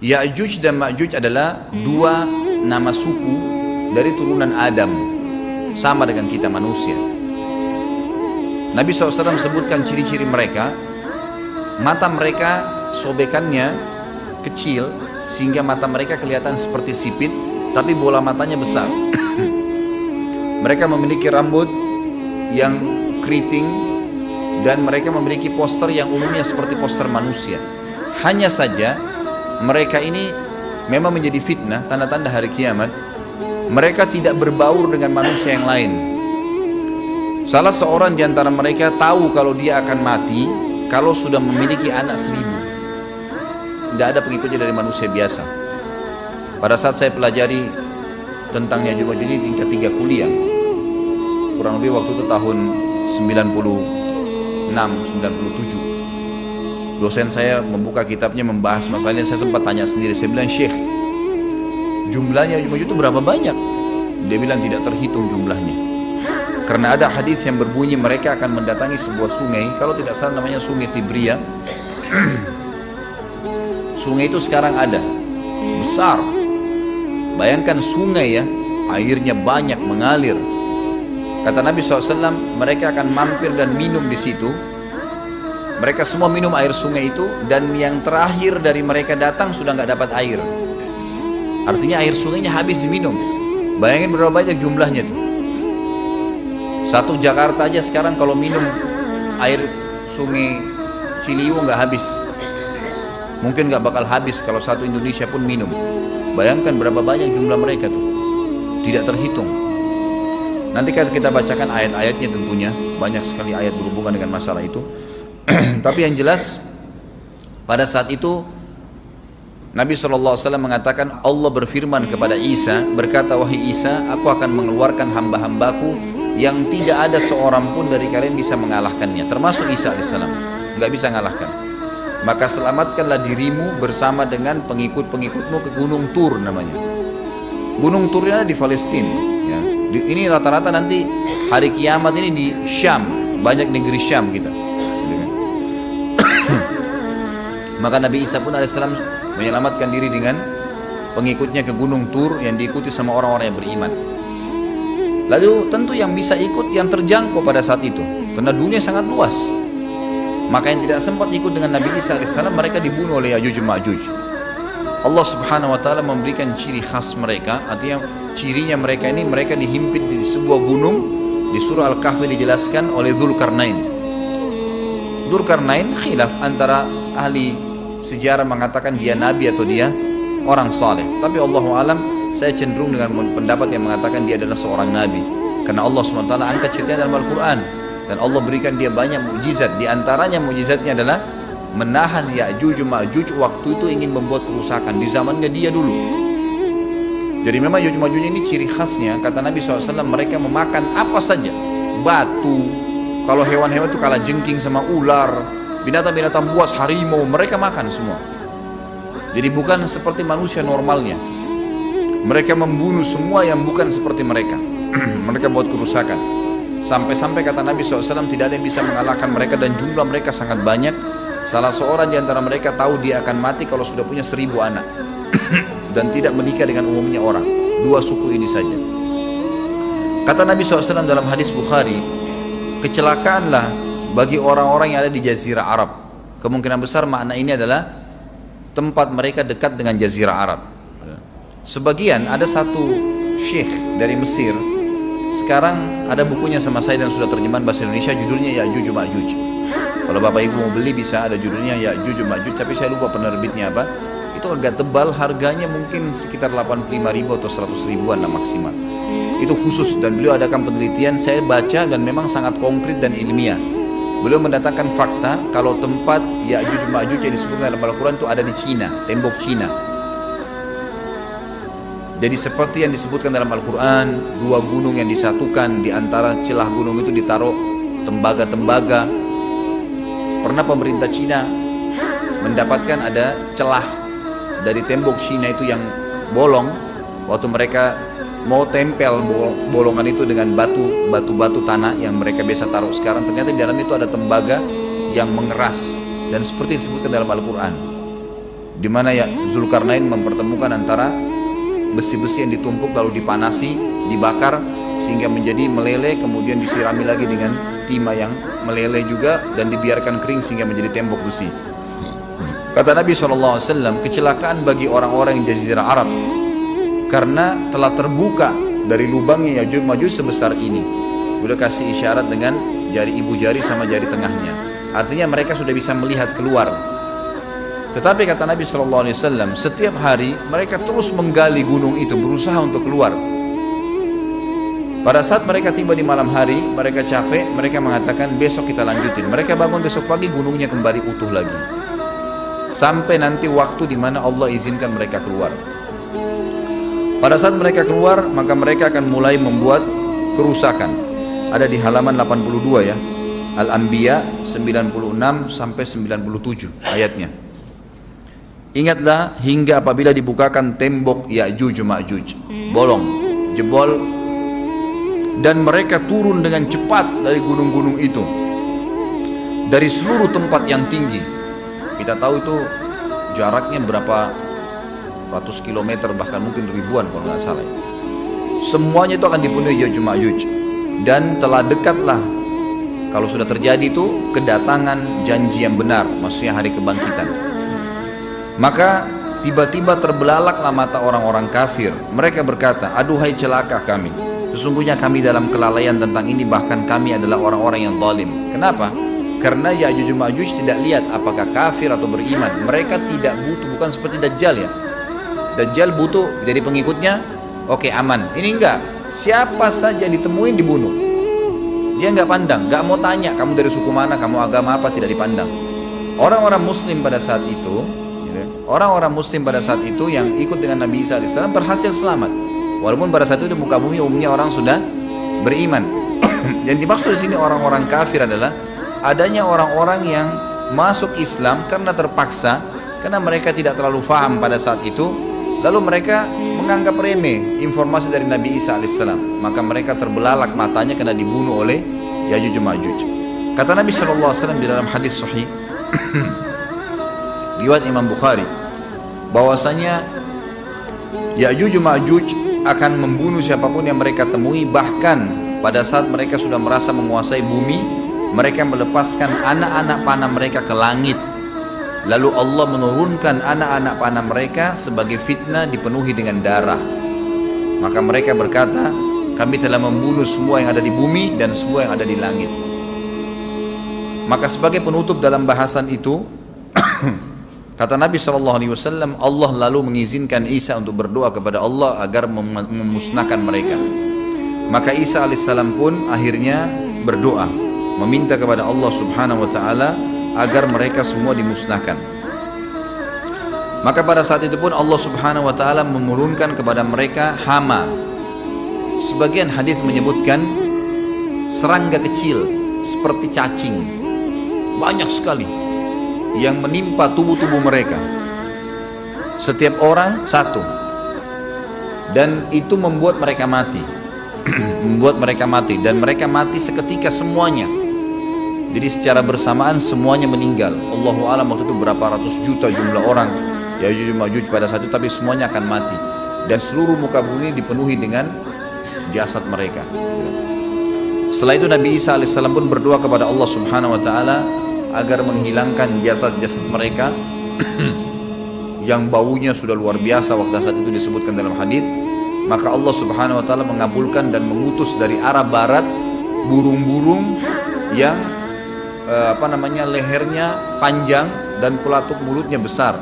Ya'juj dan Ma'juj adalah dua nama suku dari turunan Adam, sama dengan kita manusia. Nabi SAW sebutkan ciri-ciri mereka. Mata mereka sobekannya kecil sehingga mata mereka kelihatan seperti sipit, tapi bola matanya besar. Mereka memiliki rambut yang keriting dan mereka memiliki poster yang umumnya seperti poster manusia. Hanya saja mereka ini memang menjadi fitnah, tanda-tanda hari kiamat. Mereka tidak berbaur dengan manusia yang lain. Salah seorang di antara mereka tahu kalau dia akan mati kalau sudah memiliki anak 1000. Tidak ada pengikutnya dari manusia biasa. Pada saat saya pelajari tentang Ya'juj Ma'juj ini tingkat 3 kuliah, kurang lebih waktu itu tahun 96, 97, dosen saya membuka kitabnya membahas masalahnya. Saya sempat tanya sendiri, saya bilang, Syekh, jumlahnya Ya'juj Ma'juj itu berapa banyak? Dia bilang tidak terhitung jumlahnya. Karena ada hadis yang berbunyi mereka akan mendatangi sebuah sungai, kalau tidak salah namanya Sungai Tibria. Sungai itu sekarang ada, besar. Bayangkan sungai ya, airnya banyak mengalir. Kata Nabi SAW, mereka akan mampir dan minum di situ. Mereka semua minum air sungai itu, dan yang terakhir dari mereka datang sudah nggak dapat air. Artinya air sungainya habis diminum. Bayangin berapa banyak jumlahnya tuh. Satu Jakarta aja sekarang kalau minum air sungai Ciliwung nggak habis. Mungkin nggak bakal habis kalau satu Indonesia pun minum. Bayangkan berapa banyak jumlah mereka tuh. Tidak terhitung. Nanti kan kita bacakan ayat-ayatnya tentunya. Banyak sekali ayat berhubungan dengan masalah itu. Tapi yang jelas pada saat itu Nabi SAW mengatakan, Allah berfirman kepada Isa, berkata, wahai Isa, aku akan mengeluarkan hamba-hambaku yang tidak ada seorang pun dari kalian bisa mengalahkannya, termasuk Isa AS, nggak bisa mengalahkan. Maka selamatkanlah dirimu bersama dengan pengikut-pengikutmu ke Gunung Tur namanya. Gunung Tur ini ada di Palestina ya. Ini rata-rata nanti hari kiamat ini di Syam, banyak negeri Syam kita. Maka Nabi Isa pun AS menyelamatkan diri dengan pengikutnya ke Gunung Tur yang diikuti sama orang-orang yang beriman. Lalu tentu yang bisa ikut yang terjangkau pada saat itu, karena dunia sangat luas. Maka yang tidak sempat ikut dengan Nabi Isa AS, mereka dibunuh oleh Ya'juj Ma'juj. Allah Subhanahu Wa Taala memberikan ciri khas mereka, artinya cirinya mereka ini, mereka dihimpit di sebuah gunung. Di surah Al-Kahfi dijelaskan oleh Dzulkarnain. Dzulkarnain khilaf antara ahli sejarah mengatakan dia nabi atau dia orang saleh. Tapi Allahu alam, saya cenderung dengan pendapat yang mengatakan dia adalah seorang nabi, karena Allah SWT angkat ceritanya dalam Al-Quran, dan Allah berikan dia banyak mukjizat. Di antaranya mukjizatnya adalah menahan Ya'juj Ma'juj waktu itu ingin membuat kerusakan di zamannya dia dulu. Jadi memang Ya'juj Ma'juj ini ciri khasnya, kata Nabi SAW, mereka memakan apa saja, batu, kalau hewan-hewan itu kalah jengking sama ular, binatang-binatang buas, harimau, mereka makan semua. Jadi bukan seperti manusia normalnya. Mereka membunuh semua yang bukan seperti mereka. Mereka buat kerusakan. Sampai-sampai kata Nabi SAW, tidak ada yang bisa mengalahkan mereka, dan jumlah mereka sangat banyak. Salah seorang di antara mereka tahu dia akan mati kalau sudah punya 1000 anak. Dan tidak menikah dengan umumnya orang. 2 suku ini saja. Kata Nabi SAW dalam hadis Bukhari, kecelakaanlah bagi orang-orang yang ada di Jazirah Arab. Kemungkinan besar makna ini adalah tempat mereka dekat dengan Jazirah Arab. Sebagian, ada satu syekh dari Mesir, sekarang ada bukunya sama saya dan sudah terjemahan bahasa Indonesia, judulnya Ya'juj Ma'juj. Kalau Bapak Ibu mau beli bisa, ada judulnya Ya'juj Ma'juj, tapi saya lupa penerbitnya apa. Itu agak tebal, harganya mungkin sekitar 85.000 atau 100 ribuan lah maksimal. Itu khusus, dan beliau adakan penelitian, saya baca dan memang sangat konkret dan ilmiah. Beliau mendatangkan fakta kalau tempat Ya'juj Ma'juj yang disebutkan dalam Al-Quran itu ada di Cina, tembok Cina. Jadi seperti yang disebutkan dalam Al-Quran, 2 gunung yang disatukan, di antara celah gunung itu ditaruh tembaga-tembaga. Pernah pemerintah Cina mendapatkan ada celah dari tembok Cina itu yang bolong, waktu mereka mau tempel bolongan itu dengan batu tanah yang mereka biasa taruh sekarang, ternyata di dalam itu ada tembaga yang mengeras, dan seperti disebutkan dalam Al-Quran. di mana ya Zulkarnain mempertemukan antara besi-besi yang ditumpuk lalu dipanasi, dibakar sehingga menjadi meleleh, kemudian disirami lagi dengan timah yang meleleh juga dan dibiarkan kering sehingga menjadi tembok besi. Kata Nabi SAW, kecelakaan bagi orang-orang Jazirah Arab karena telah terbuka dari lubangnya Yajuj Majuj sebesar ini. Udah kasih isyarat dengan jari ibu jari sama jari tengahnya. Artinya mereka sudah bisa melihat keluar. Tetapi kata Nabi SAW, setiap hari mereka terus menggali gunung itu, berusaha untuk keluar. Pada saat mereka tiba di malam hari, mereka capek, mereka mengatakan besok kita lanjutin. Mereka bangun besok pagi, gunungnya kembali utuh lagi. Sampai nanti waktu di mana Allah izinkan mereka keluar. Pada saat mereka keluar, maka mereka akan mulai membuat kerusakan. Ada di halaman 82 ya, Al-Anbiya 96 sampai 97 ayatnya. Ingatlah hingga apabila dibukakan tembok Ya'juj Ma'juj, bolong, jebol, dan mereka turun dengan cepat dari gunung-gunung itu, dari seluruh tempat yang tinggi. Kita tahu itu jaraknya berapa ratus kilometer, bahkan mungkin ribuan kalau nggak salah. Semuanya itu akan dipenuhi Ya'juj Ma'juj, dan telah dekatlah, kalau sudah terjadi itu, kedatangan janji yang benar, maksudnya hari kebangkitan. Maka tiba-tiba terbelalaklah mata orang-orang kafir. Mereka berkata, aduhai celaka kami, sesungguhnya kami dalam kelalaian tentang ini, bahkan kami adalah orang-orang yang zalim. Kenapa? Karena Ya'juj Ma'juj tidak lihat apakah kafir atau beriman. Mereka tidak butuh, bukan seperti Dajjal ya. Dajjal butuh jadi pengikutnya, oke, aman. Ini enggak, siapa saja ditemuin dibunuh. Dia enggak pandang, enggak mau tanya kamu dari suku mana, kamu agama apa, tidak dipandang. Orang-orang muslim pada saat itu, orang-orang muslim pada saat itu yang ikut dengan Nabi Isa AS berhasil selamat. Walaupun pada saat itu di muka bumi umumnya orang sudah beriman. Yang dimaksud di sini orang-orang kafir adalah adanya orang-orang yang masuk Islam karena terpaksa, karena mereka tidak terlalu faham pada saat itu, lalu mereka menganggap remeh informasi dari Nabi Isa AS. Maka mereka terbelalak matanya karena dibunuh oleh Ya'juj Ma'juj. Kata Nabi SAW di dalam hadis sahih riwayat Imam Bukhari, bahwasanya Ya'juj Ma'juj akan membunuh siapapun yang mereka temui. Bahkan pada saat mereka sudah merasa menguasai bumi, mereka melepaskan anak-anak panah mereka ke langit, lalu Allah menurunkan anak-anak panah mereka sebagai fitnah dipenuhi dengan darah. Maka mereka berkata, kami telah membunuh semua yang ada di bumi dan semua yang ada di langit. Maka sebagai penutup dalam bahasan itu kata Nabi SAW, Allah lalu mengizinkan Isa untuk berdoa kepada Allah agar memusnahkan mereka. Maka Isa alaihissalam pun akhirnya berdoa, meminta kepada Allah subhanahu wa ta'ala agar mereka semua dimusnahkan. Maka pada saat itu pun Allah subhanahu wa ta'ala menurunkan kepada mereka hama. Sebagian hadis menyebutkan serangga kecil seperti cacing, banyak sekali yang menimpa tubuh-tubuh mereka, setiap orang satu, dan itu membuat mereka mati. Membuat mereka mati, dan mereka mati seketika semuanya. Jadi secara bersamaan semuanya meninggal. Allahu a'lam waktu itu berapa ratus juta jumlah orang Ya'juj Ma'juj pada saat itu, tapi semuanya akan mati dan seluruh muka bumi dipenuhi dengan jasad mereka. Setelah itu Nabi Isa alaihissalam pun berdoa kepada Allah subhanahu wa ta'ala agar menghilangkan jasad-jasad mereka yang baunya sudah luar biasa waktu saat itu disebutkan dalam hadis. Maka Allah subhanahu wa ta'ala mengabulkan dan mengutus dari arah barat burung-burung yang lehernya panjang dan pelatuk mulutnya besar,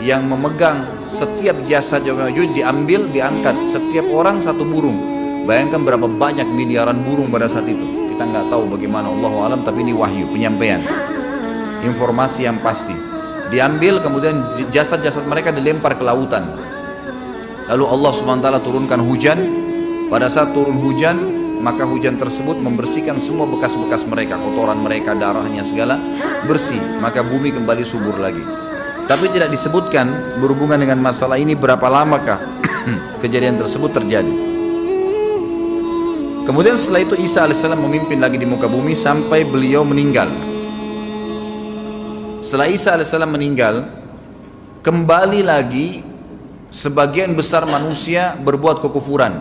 yang memegang setiap jasad Ya'juj diambil, diangkat, setiap orang satu burung. Bayangkan berapa banyak miliaran burung pada saat itu. Kita nggak tahu bagaimana, Allahu a'lam, tapi ini wahyu, penyampaian informasi yang pasti. Diambil, kemudian jasad-jasad mereka dilempar ke lautan. Lalu Allah SWT turunkan hujan. Pada saat turun hujan, maka hujan tersebut membersihkan semua bekas-bekas mereka, kotoran mereka, darahnya segala bersih. Maka bumi kembali subur lagi. Tapi tidak disebutkan berhubungan dengan masalah ini berapa lamakah kejadian tersebut terjadi. Kemudian setelah itu Isa AS memimpin lagi di muka bumi sampai beliau meninggal. Setelah Isa AS meninggal, kembali lagi sebagian besar manusia berbuat kekufuran.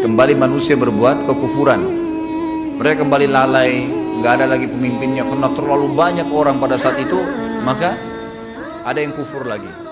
Kembali manusia berbuat kekufuran. Mereka kembali lalai, nggak ada lagi pemimpinnya karena terlalu banyak orang pada saat itu, maka ada yang kufur lagi.